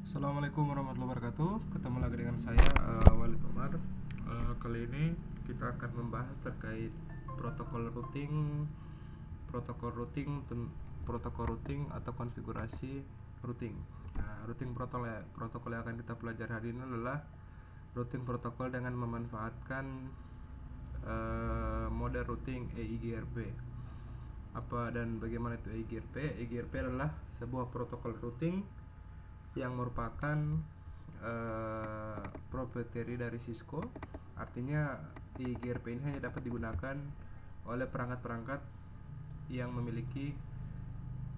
Assalamualaikum warahmatullahi wabarakatuh. Ketemu lagi dengan saya Walid Omar. Kali ini kita akan membahas terkait protokol routing, protokol routing, protokol routing atau konfigurasi routing. Nah, routing protokol yang akan kita pelajari hari ini adalah routing protokol dengan memanfaatkan mode routing EIGRP. Apa dan bagaimana itu EIGRP? EIGRP adalah sebuah protokol routing yang merupakan proprietary dari Cisco. Artinya EIGRP ini hanya dapat digunakan oleh perangkat-perangkat yang memiliki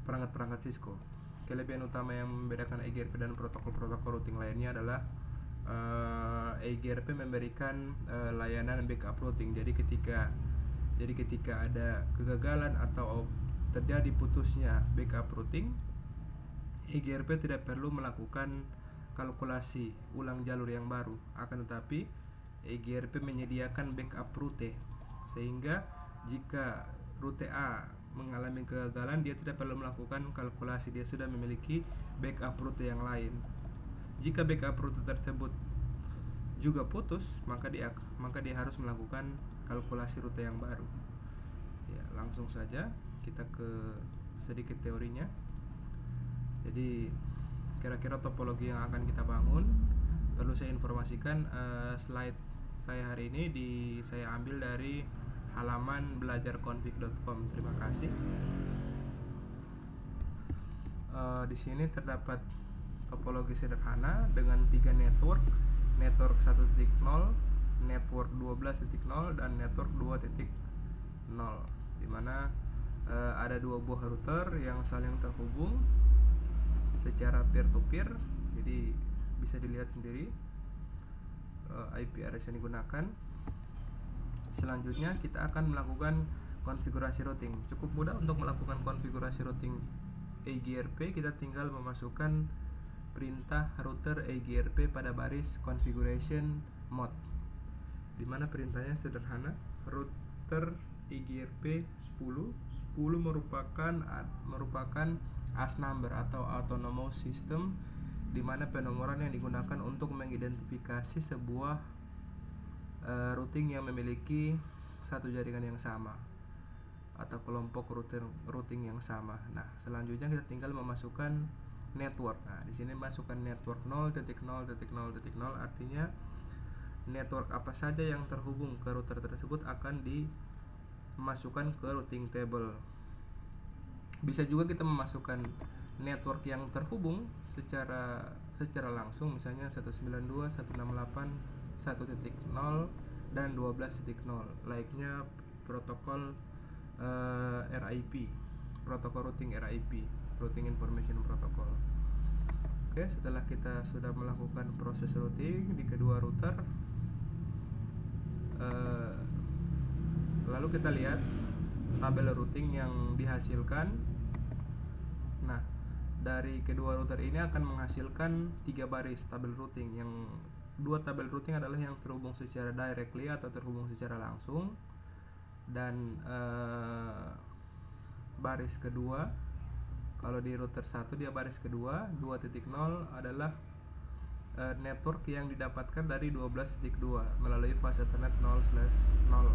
perangkat-perangkat Cisco. Kelebihan utama yang membedakan EIGRP dan protokol-protokol routing lainnya adalah EIGRP memberikan layanan backup routing. Jadi ketika ada kegagalan atau terjadi putusnya backup routing, EIGRP tidak perlu melakukan kalkulasi ulang jalur yang baru, akan tetapi EIGRP menyediakan backup rute, sehingga jika rute A mengalami kegagalan, dia tidak perlu melakukan kalkulasi, dia sudah memiliki backup rute yang lain. Jika backup rute tersebut juga putus, maka dia harus melakukan kalkulasi rute yang baru. Ya, langsung saja kita ke sedikit teorinya. Jadi kira-kira topologi yang akan kita bangun, perlu saya informasikan slide saya hari ini saya ambil dari halaman belajarconfig.com. Terima kasih. Di sini terdapat topologi sederhana dengan 3 network 1.0, network 12.0 dan network 2.0, di mana ada 2 buah router yang saling terhubung secara peer-to-peer. Jadi bisa dilihat sendiri IP address yang digunakan. Selanjutnya kita akan melakukan konfigurasi routing. Cukup mudah untuk melakukan konfigurasi routing EIGRP. Kita tinggal memasukkan perintah router EIGRP pada baris configuration mode, dimana perintahnya sederhana. Router EIGRP 10 merupakan AS number atau autonomous system, di mana penomoran yang digunakan untuk mengidentifikasi sebuah routing yang memiliki satu jaringan yang sama atau kelompok routing yang sama. Nah, selanjutnya kita tinggal memasukkan network. Nah, di sini masukkan network 0.0.0.0, artinya network apa saja yang terhubung ke router tersebut akan dimasukkan ke routing table. Bisa juga kita memasukkan network yang terhubung secara langsung, misalnya 192.168.1.0 dan 12.0, layaknya protokol RIP, protokol routing RIP, routing information protocol. Oke, setelah kita sudah melakukan proses routing di kedua router, lalu kita lihat tabel routing yang dihasilkan. Nah, dari kedua router ini akan menghasilkan 3 baris tabel routing. Yang 2 tabel routing adalah yang terhubung secara directly atau terhubung secara langsung, dan baris kedua, kalau di router 1 dia baris kedua 2.0 adalah network yang didapatkan dari 12.2 melalui fase Ethernet 0/0.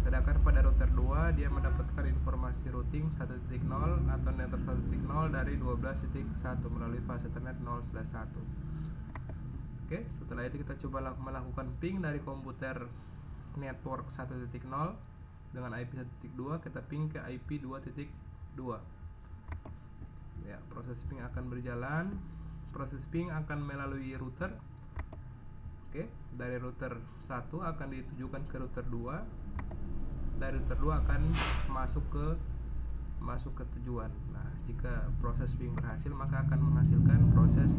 Sedangkan pada router 2 dia mendapatkan informasi routing 1.0 atau network 1.0 dari 12.1 melalui fase Ethernet 0/1. Oke, setelah itu kita coba melakukan ping dari komputer network 1.0 dengan IP 1.2, kita ping ke IP 2.2. Ya, proses ping akan berjalan. Proses ping akan melalui router. Oke, dari router 1 akan ditujukan ke router 2. Dari router 2 akan masuk ke tujuan. Nah, jika proses ping berhasil, maka akan menghasilkan proses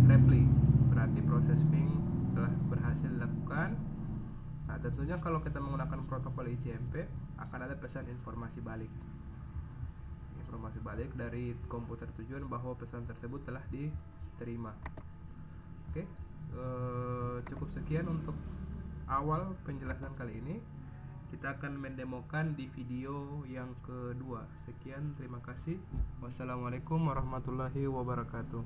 reply. Berarti proses ping telah berhasil dilakukan. Nah, tentunya kalau kita menggunakan protokol ICMP akan ada pesan informasi balik. Informasi balik dari komputer tujuan bahwa pesan tersebut telah diterima. Oke, cukup sekian untuk awal penjelasan kali ini. Kita akan mendemokan di video yang kedua. Sekian, terima kasih. Wassalamualaikum warahmatullahi wabarakatuh.